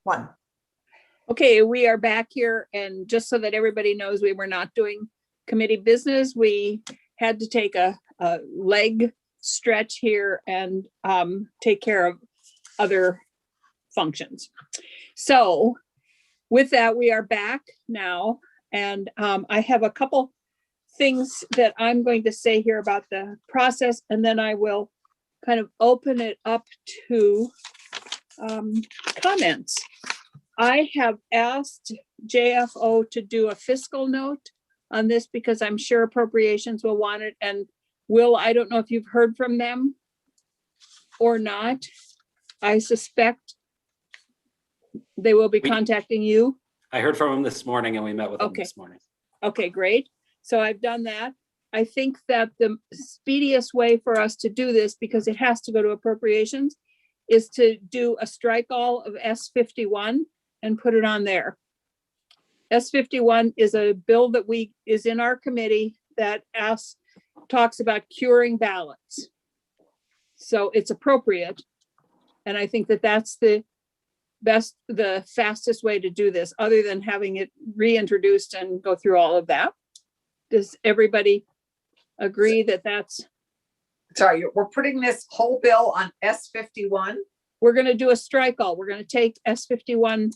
One. Okay, we are back here, and just so that everybody knows, we were not doing committee business. We had to take a leg stretch here and take care of other functions. So with that, we are back now, and I have a couple things that I'm going to say here about the process, and then I will kind of open it up to comments. I have asked JFO to do a fiscal note on this because I'm sure appropriations will want it. And Will, I don't know if you've heard from them or not. I suspect they will be contacting you. I heard from them this morning and we met with them this morning. Okay, great. So I've done that. I think that the speediest way for us to do this, because it has to go to appropriations, is to do a strike all of S51 and put it on there. S51 is a bill that is in our committee that talks about curing ballots. So it's appropriate. And I think that that's the fastest way to do this, other than having it reintroduced and go through all of that. Does everybody agree that that's? Sorry, we're putting this whole bill on S51? We're going to do a strike all. We're going to take S51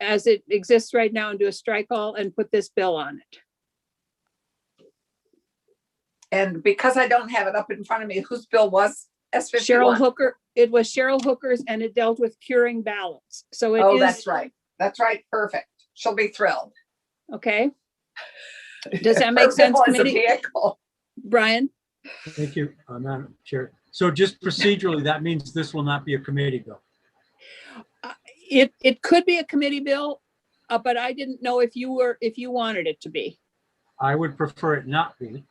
as it exists right now and do a strike all and put this bill on it. And because I don't have it up in front of me, whose bill was S51? Cheryl Hooker. It was Cheryl Hooker's, and it dealt with curing ballots. So it is. That's right. That's right. Perfect. She'll be thrilled. Okay. Does that make sense, committee? Brian? Thank you, Madam Chair. So just procedurally, that means this will not be a committee bill. It could be a committee bill, but I didn't know if you wanted it to be. I would prefer it not be.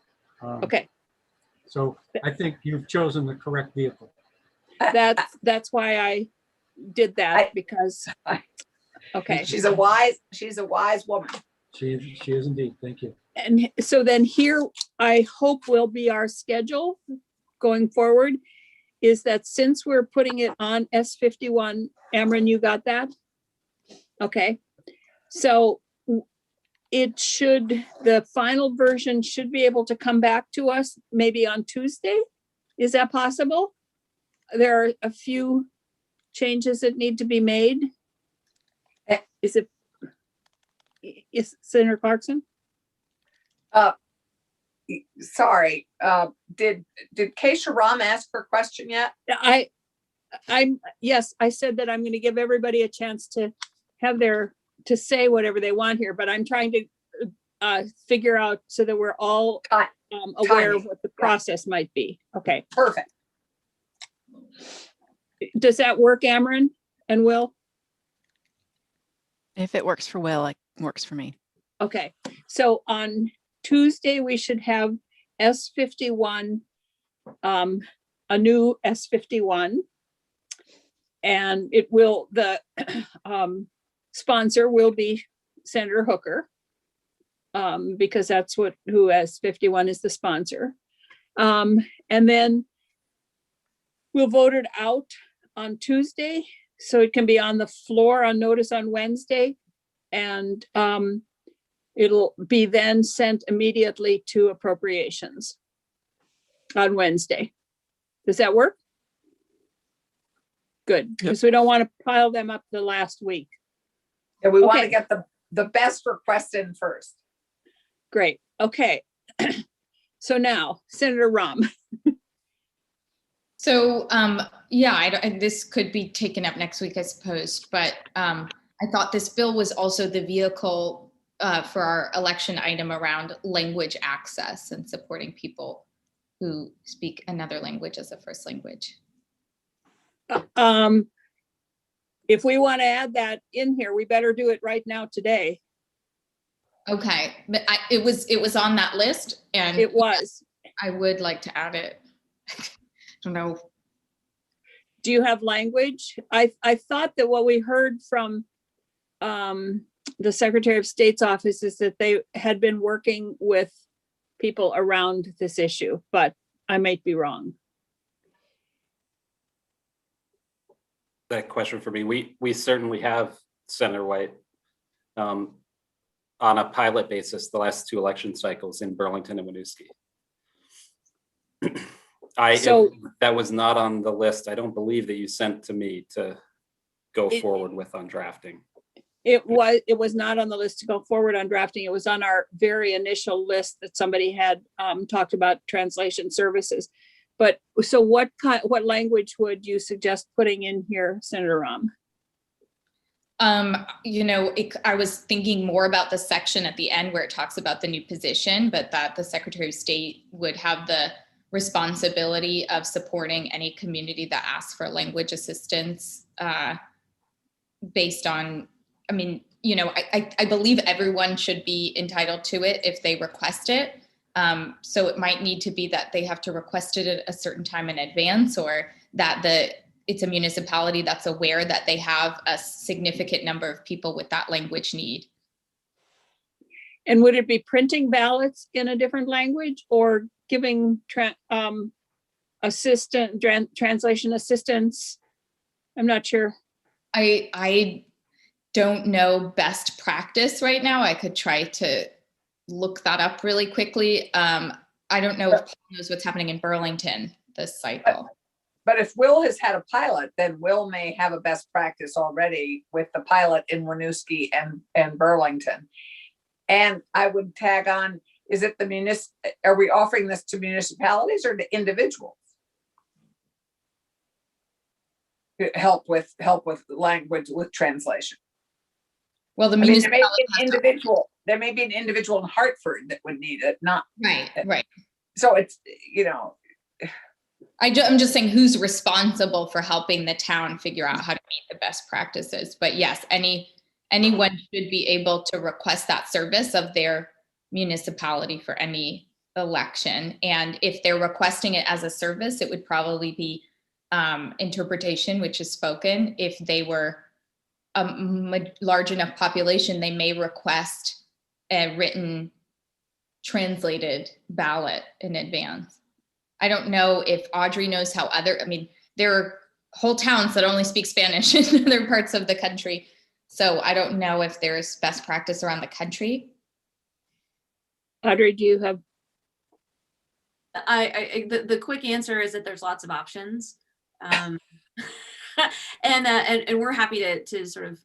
Okay. So I think you've chosen the correct vehicle. That's why I did that, because okay. She's a wise woman. She is indeed. Thank you. And so then here, I hope will be our schedule going forward, is that since we're putting it on S51, Amran, you got that? Okay. So the final version should be able to come back to us maybe on Tuesday. Is that possible? There are a few changes that need to be made. Is Senator Clarkson? Sorry, did Keisha Ram ask her question yet? Yes, I said that I'm going to give everybody a chance to to say whatever they want here, but I'm trying to figure out so that we're all aware of what the process might be. Okay. Perfect. Does that work, Amran and Will? If it works for Will, it works for me. Okay. So on Tuesday, we should have S51, a new S51. And the sponsor will be Senator Hooker, because that's who S51 is the sponsor. And then we'll vote it out on Tuesday, so it can be on the floor on notice on Wednesday. And it'll be then sent immediately to appropriations on Wednesday. Does that work? Good, because we don't want to pile them up the last week. Yeah, we want to get the best request in first. Great. Okay. So now, Senator Ram. So this could be taken up next week, I suppose, but I thought this bill was also the vehicle for our election item around language access and supporting people who speak another language as a first language. If we want to add that in here, we better do it right now today. Okay, but it was on that list, and it was. I would like to add it. I don't know. Do you have language? I thought that what we heard from the Secretary of State's office is that they had been working with people around this issue, but I might be wrong. that question for me. We certainly have Senator White on a pilot basis the last 2 election cycles in Burlington and Winooski. That was not on the list. I don't believe that you sent to me to go forward with on drafting. It was not on the list to go forward on drafting. It was on our very initial list that somebody had talked about translation services. But so what language would you suggest putting in here, Senator Rahm? I was thinking more about the section at the end where it talks about the new position, but that the Secretary of State would have the responsibility of supporting any community that asks for language assistance based on, I believe everyone should be entitled to it if they request it. So it might need to be that they have to request it at a certain time in advance, or that it's a municipality that's aware that they have a significant number of people with that language need. And would it be printing ballots in a different language or giving translation assistance? I'm not sure. I don't know best practice right now. I could try to look that up really quickly. I don't know if Paul knows what's happening in Burlington this cycle. But if Will has had a pilot, then Will may have a best practice already with the pilot in Winooski and Burlington. And I would tag on, is it are we offering this to municipalities or to individuals? Help with language, with translation. Well, the there may municipality be an individual in Hartford that would need it, not right. So it's, I'm just saying who's responsible for helping the town figure out how to meet the best practices. But yes, anyone should be able to request that service of their municipality for any election. And if they're requesting it as a service, it would probably be interpretation, which is spoken. If they were a large enough population, they may request a written translated ballot in advance. I don't know if Audrey knows how there are whole towns that only speak Spanish in other parts of the country. So I don't know if there's best practice around the country. Audrey, do you have? The quick answer is that there's lots of options. And we're happy to sort of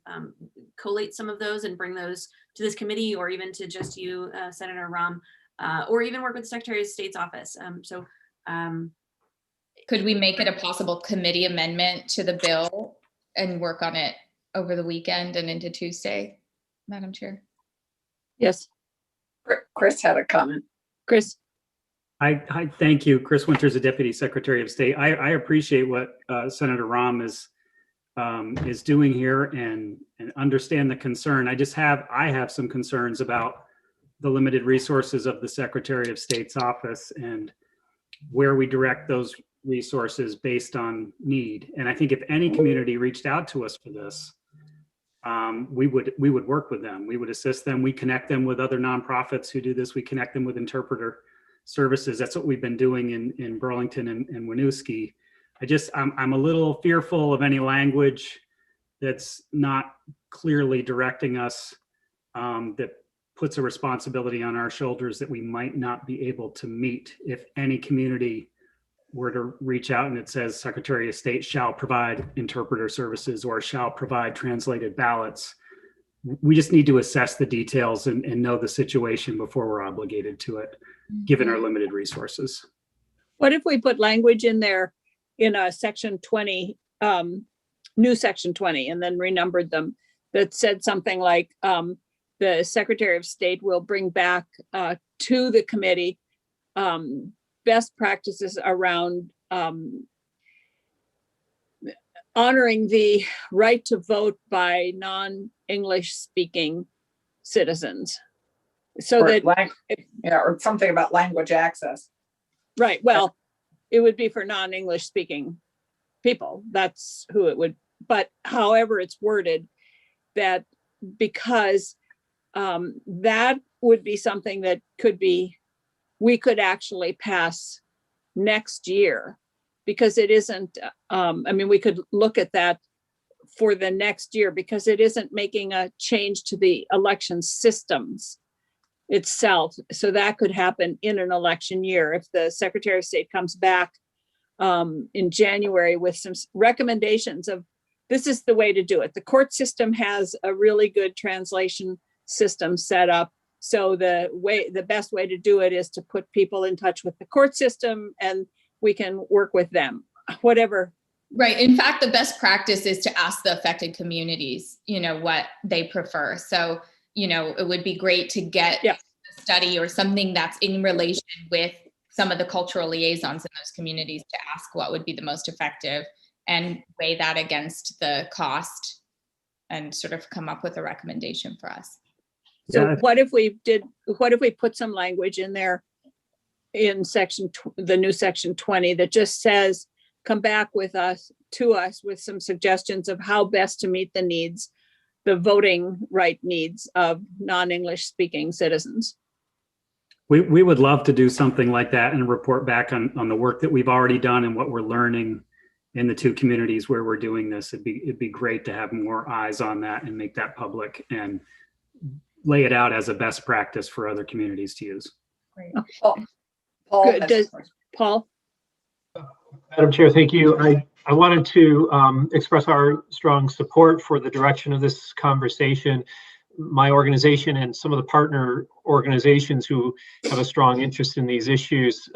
collate some of those and bring those to this committee, or even to just you, Senator Rahm, or even work with the Secretary of State's office. Could we make it a possible committee amendment to the bill and work on it over the weekend and into Tuesday, Madam Chair? Yes. Chris had a comment. Chris. I thank you. Chris Winters, the Deputy Secretary of State. I appreciate what Senator Rahm is doing here and understand the concern. I have some concerns about the limited resources of the Secretary of State's office and where we direct those resources based on need. And I think if any community reached out to us for this, we would work with them. We would assist them. We connect them with other nonprofits who do this. We connect them with interpreter services. That's what we've been doing in Burlington and Winooski. I'm a little fearful of any language that's not clearly directing us, that puts a responsibility on our shoulders that we might not be able to meet. If any community were to reach out and it says Secretary of State shall provide interpreter services or shall provide translated ballots, we just need to assess the details and know the situation before we're obligated to it, given our limited resources. What if we put language in there in a section 20, new section 20, and then renumbered them, that said something like, the Secretary of State will bring back to the committee best practices around honoring the right to vote by non-English speaking citizens. So Or that, or something about language access. right, well, it would be for non-English speaking people. That's who it would, but however it's worded, that because that would be something that we could actually pass next year, because it isn't, we could look at that for the next year, because it isn't making a change to the election systems itself. So that could happen in an election year if the Secretary of State comes back in January with some recommendations of this is the way to do it. The court system has a really good translation system set up. So the best way to do it is to put people in touch with the court system, and we can work with them, whatever. Right. In fact, the best practice is to ask the affected communities, what they prefer. So, it would be great to get a study or something that's in relation with some of the cultural liaisons in those communities to ask what would be the most effective and weigh that against the cost and sort of come up with a recommendation for us. So what if we put some language in there in the new section 20 that just says, come back to us with some suggestions of how best to meet the voting right needs of non-English speaking citizens. We would love to do something like that and report back on the work that we've already done and what we're learning in the two communities where we're doing this. It'd be great to have more eyes on that and make that public and lay it out as a best practice for other communities to use. Great. Paul? Madam Chair, thank you. I wanted to express our strong support for the direction of this conversation. My organization and some of the partner organizations who have a strong interest in these issues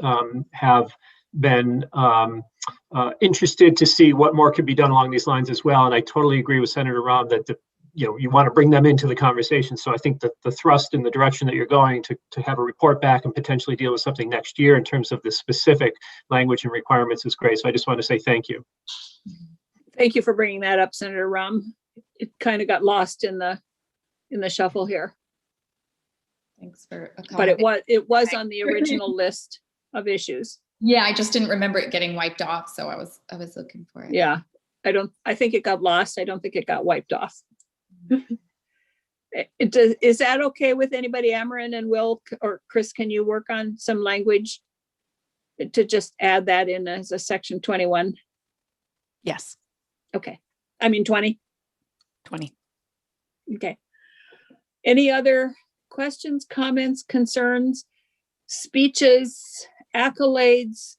have been interested to see what more could be done along these lines as well. And I totally agree with Senator Rahm that you want to bring them into the conversation. So I think that the thrust in the direction that you're going to have a report back and potentially deal with something next year in terms of the specific language and requirements is great. So I just want to say thank you. Thank you for bringing that up, Senator Rahm. It kind of got lost in the shuffle here. Thanks for but it was on the original list of issues. Yeah, I just didn't remember it getting wiped off, so I was looking for it. Yeah, I think it got lost. I don't think it got wiped off. Is that okay with anybody? Amarin and Will or Chris, can you work on some language to just add that in as a section 21? Yes. Okay. I mean 20. 20. Okay. Any other questions, comments, concerns, speeches, accolades,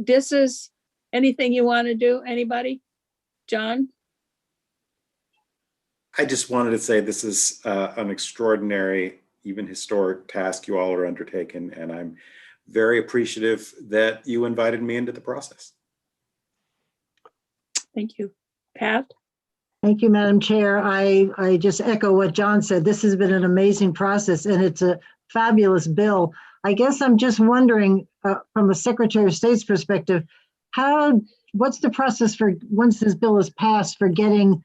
disses, anything you want to do? Anybody? John? I just wanted to say this is an extraordinary, even historic task you all are undertaking, and I'm very appreciative that you invited me into the process. Thank you. Pat? Thank you, Madam Chair. I just echo what John said. This has been an amazing process and it's a fabulous bill. I guess I'm just wondering from a Secretary of State's perspective, what's the process for once this bill is passed for getting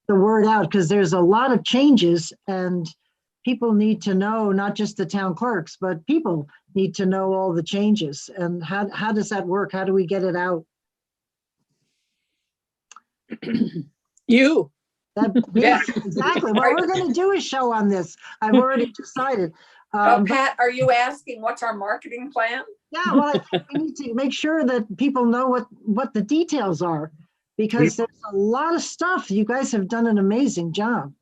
the word out? Because there's a lot of changes and people need to know, not just the town clerks, but people need to know all the changes. And how does that work? How do we get it out? You. Yes, exactly. What we're going to do a show on this. I've already decided. Pat, are you asking what's our marketing plan? Yeah, well, I think we need to make sure that people know what the details are, because there's a lot of stuff. You guys have done an amazing job.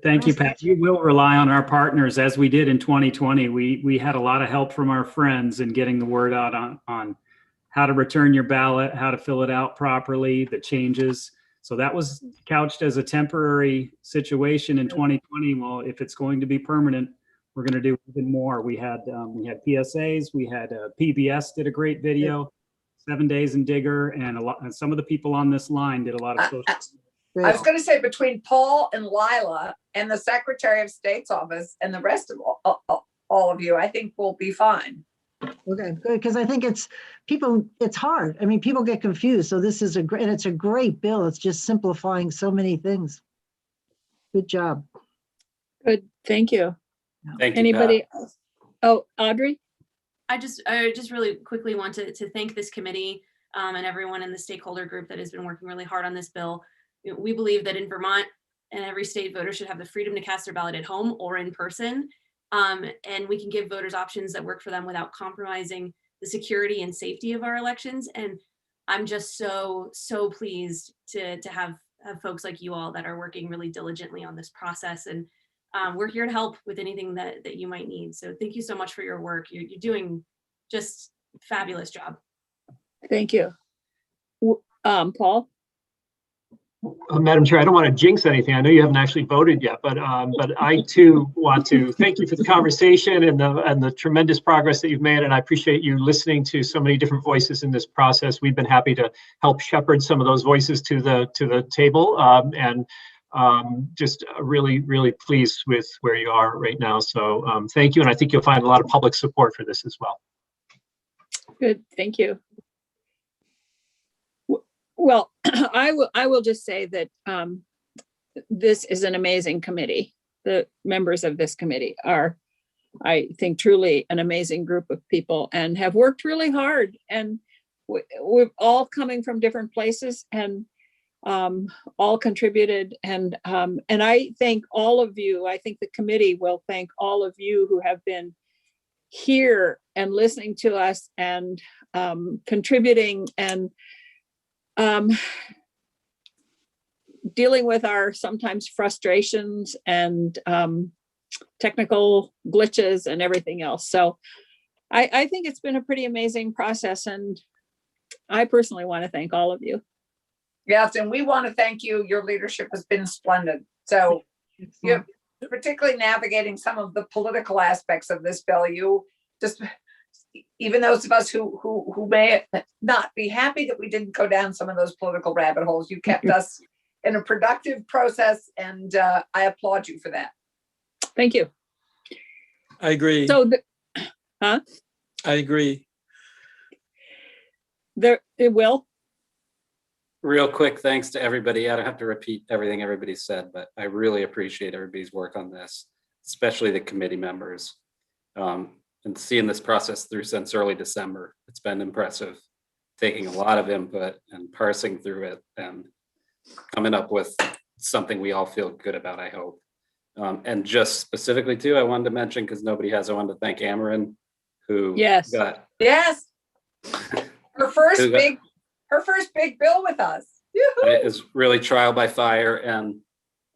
Thank you, Pat. We will rely on our partners as we did in 2020. We had a lot of help from our friends in getting the word out on how to return your ballot, how to fill it out properly, the changes. So that was couched as a temporary situation in 2020. Well, if it's going to be permanent, we're going to do even more. We had PSAs, we had PBS did a great video, 7 Days in Digger, and some of the people on this line did a lot of social. I was going to say between Paul and Lila and the Secretary of State's office and the rest of all of you, I think we'll be fine. Okay, good, because I think it's hard. I mean, people get confused. So this is it's a great bill. It's just simplifying so many things. Good job. Good, thank you. Thank you, Anybody Pat. else? Oh, Audrey? I just really quickly want to thank this committee and everyone in the stakeholder group that has been working really hard on this bill. We believe that in Vermont and every state, voters should have the freedom to cast their ballot at home or in person. And we can give voters options that work for them without compromising the security and safety of our elections. And I'm just so pleased to have folks like you all that are working really diligently on this process. And we're here to help with anything that you might need. So thank you so much for your work. You're doing just fabulous job. Thank you. Paul? Madam Chair, I don't want to jinx anything. I know you haven't actually voted yet, but I too want to thank you for the conversation and the tremendous progress that you've made. And I appreciate you listening to so many different voices in this process. We've been happy to help shepherd some of those voices to the table, and just really, really pleased with where you are right now. So thank you. And I think you'll find a lot of public support for this as well. Good, thank you. Well, I will just say that this is an amazing committee. The members of this committee are, I think, truly an amazing group of people and have worked really hard. And we're all coming from different places and all contributed. And I thank all of you. I think the committee will thank all of you who have been here and listening to us and contributing and dealing with our sometimes frustrations and technical glitches and everything else. So I think it's been a pretty amazing process, and I personally want to thank all of you. Yes, and we want to thank you. Your leadership has been splendid. So you're particularly navigating some of the political aspects of this bill. You just, even those of us who may not be happy that we didn't go down some of those political rabbit holes, you kept us in a productive process, and I applaud you for that. Thank you. I agree. So, I agree. It will. Real quick, thanks to everybody. I don't have to repeat everything everybody said, but I really appreciate everybody's work on this, especially the committee members. And seeing this process through since early December, it's been impressive, taking a lot of input and parsing through it and coming up with something we all feel good about, I hope. And just specifically too, I wanted to mention, because nobody has, I wanted to thank Amarin, who got her first big bill with us. It is really trial by fire, and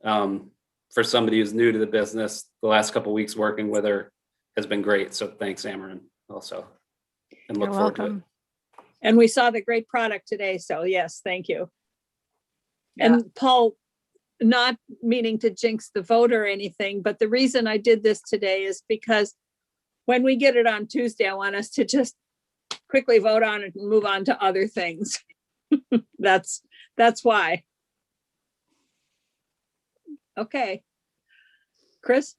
for somebody who's new to the business, the last couple of weeks working with her has been great. So thanks, Amarin, also, and look forward to it. And we saw the great product today, so yes, thank you. Yeah. And Paul, not meaning to jinx the vote or anything, but the reason I did this today is because when we get it on Tuesday, I want us to just quickly vote on it and move on to other things. That's why. Okay. Chris?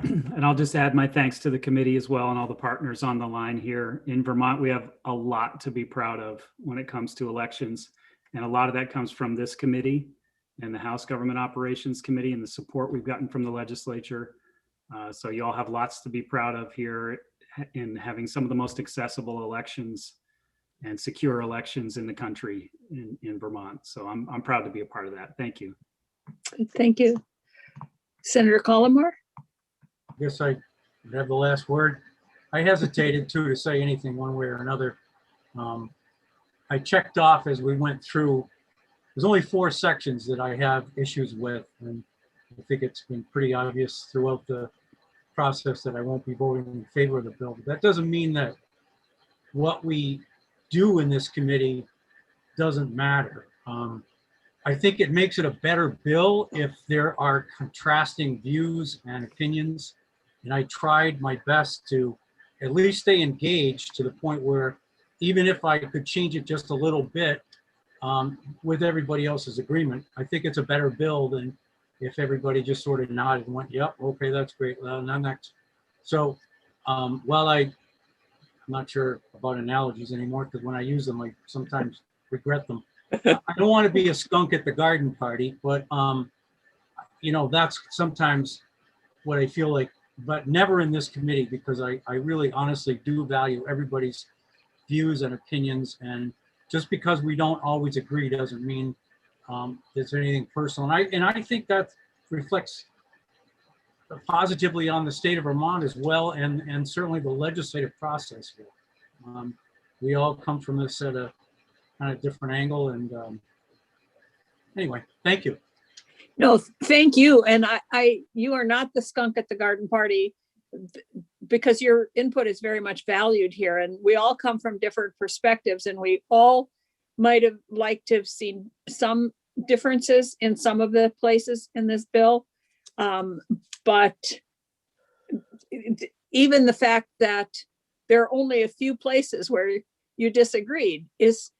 And I'll just add my thanks to the committee as well and all the partners on the line here. In Vermont, we have a lot to be proud of when it comes to elections. And a lot of that comes from this committee and the House Government Operations Committee and the support we've gotten from the legislature. So you all have lots to be proud of here in having some of the most accessible elections and secure elections in the country in Vermont. So I'm proud to be a part of that. Thank you. Thank you. Senator Collmore? I guess I have the last word. I hesitated too to say anything one way or another. I checked off as we went through. There's only 4 sections that I have issues with, and I think it's been pretty obvious throughout the process that I won't be voting in favor of the bill. But that doesn't mean that what we do in this committee doesn't matter. I think it makes it a better bill if there are contrasting views and opinions. And I tried my best to at least stay engaged to the point where even if I could change it just a little bit with everybody else's agreement, I think it's a better bill than if everybody just sort of nodded and went, yep, okay, that's great. Well, now next. So while I'm not sure about analogies anymore, because when I use them, I sometimes regret them. I don't want to be a skunk at the garden party, but you know, that's sometimes what I feel like, but never in this committee, because I really honestly do value everybody's views and opinions. And just because we don't always agree doesn't mean there's anything personal. And I think that reflects positively on the state of Vermont as well, and certainly the legislative process here. We all come from this at a on a different angle. And anyway, thank you. No, thank you. And you are not the skunk at the garden party, because your input is very much valued here. And we all come from different perspectives, and we all might have liked to have seen some differences in some of the places in this bill. But even the fact that there are only a few places where you disagreed is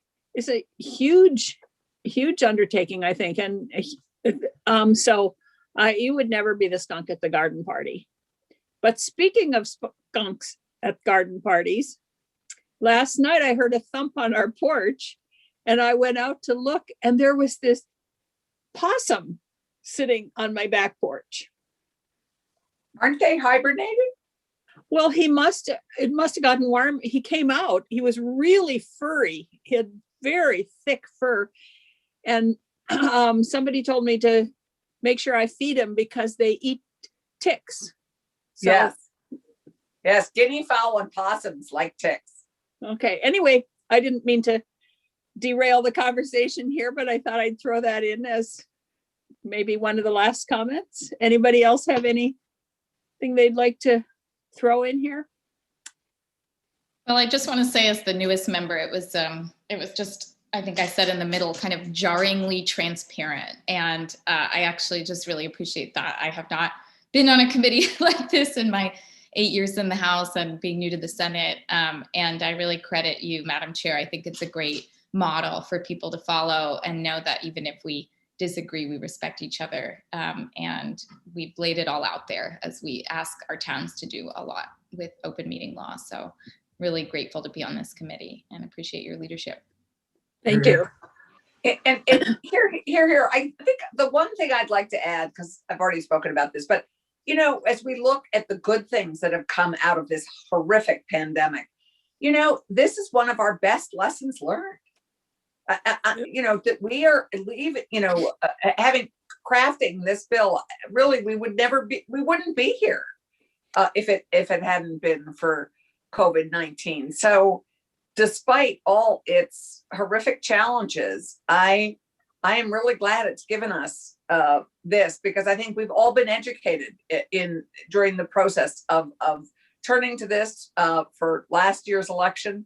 a huge undertaking, I think. And so you would never be the skunk at the garden party. But speaking of skunks at garden parties, last night I heard a thump on our porch, and I went out to look, and there was this possum sitting on my back porch. Aren't they hibernating? Well, it must have gotten warm. He came out. He was really furry. He had very thick fur. And somebody told me to make sure I feed him because they eat ticks. So, yes, guinea fowl and possums like ticks. Okay. Anyway, I didn't mean to derail the conversation here, but I thought I'd throw that in as maybe one of the last comments. Anybody else have anything they'd like to throw in here? Well, I just want to say, as the newest member, it was just, I think I said in the middle, kind of jarringly transparent. And I actually just really appreciate that. I have not been on a committee like this in my 8 years in the House and being new to the Senate. And I really credit you, Madam Chair. I think it's a great model for people to follow and know that even if we disagree, we respect each other. And we've laid it all out there as we ask our towns to do a lot with open meeting law. So really grateful to be on this committee and appreciate your leadership. Thank you. And here, I think the one thing I'd like to add, because I've already spoken about this, but as we look at the good things that have come out of this horrific pandemic, this is one of our best lessons learned. That we are leaving, having crafting this bill, really, we wouldn't be here if it hadn't been for COVID-19. So despite all its horrific challenges, I am really glad it's given us this, because I think we've all been educated during the process of turning to this for last year's election.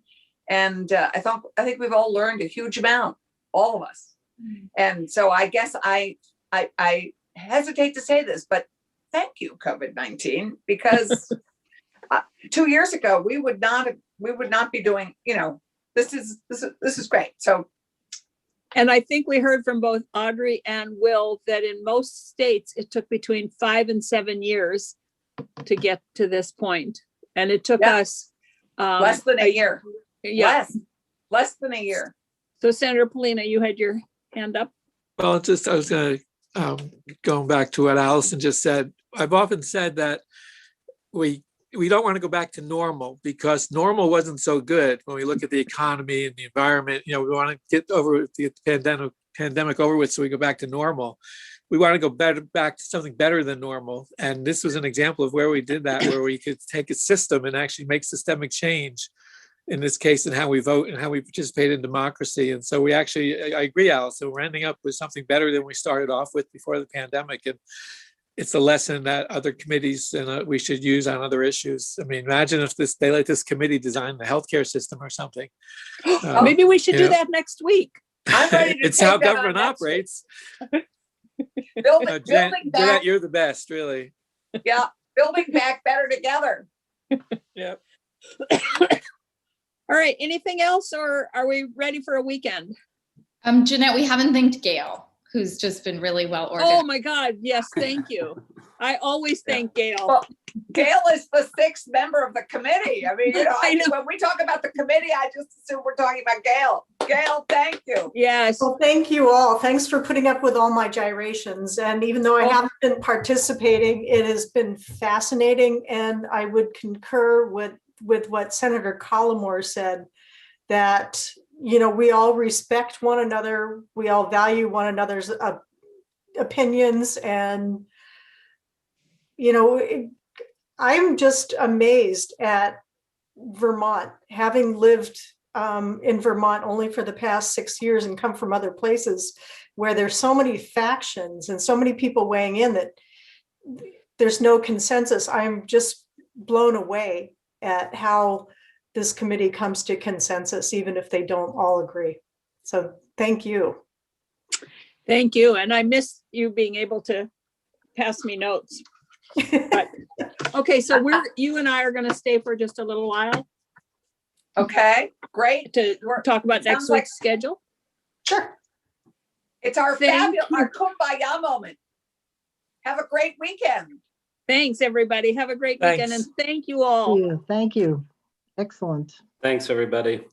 And I think we've all learned a huge amount, all of us. And so I guess I hesitate to say this, but thank you, COVID-19, because 2 years ago we would not be doing. This is great. So. And I think we heard from both Audrey and Will that in most states it took between 5 and 7 years to get to this point, and it took us less than a year. Yeah. Less than a year. So Senator Polina, you had your hand up. Well, I was going to, going back to what Allison just said, I've often said that we don't want to go back to normal because normal wasn't so good when we look at the economy and the environment. We want to get the pandemic over with so we go back to normal. We want to go back to something better than normal. And this was an example of where we did that, where we could take a system and actually make systemic change, in this case, in how we vote and how we participate in democracy. And so I agree, Allison, we're ending up with something better than we started off with before the pandemic. And it's a lesson that other committees and we should use on other issues. I mean, imagine if they let this committee design the healthcare system or something. Maybe we should do that next week. I'm ready to it's how take that government on next operates. building Jeanette, back. you're the best, really. Yeah, building back better together. Yep. All right. Anything else, or are we ready for a weekend? Jeanette, we haven't thanked Gail, who's just been really well organized. Oh my God. Yes. Thank you. I always thank Gail. Well, Gail is the 6th member of the committee. I mean, I know. when we talk about the committee, I just assume we're talking about Gail. Gail, thank you. Yes. Well, thank you all. Thanks for putting up with all my gyrations. And even though I haven't been participating, it has been fascinating. And I would concur with what Senator Collmore said, that, we all respect one another. We all value one another's opinions. And, I'm just amazed at Vermont, having lived in Vermont only for the past 6 years and come from other places where there's so many factions and so many people weighing in that there's no consensus. I'm just blown away at how this committee comes to consensus, even if they don't all agree. So thank you. Thank you. And I miss you being able to pass me notes. But, okay, so you and I are going to stay for just a little while Okay, great. to talk about next Sounds like- week's schedule. Sure. It's our Thank fabulous, you. our kumbaya moment. Have a great weekend. Thanks, everybody. Have a great weekend and Thanks. thank you all. Thank you. Excellent. Thanks, everybody.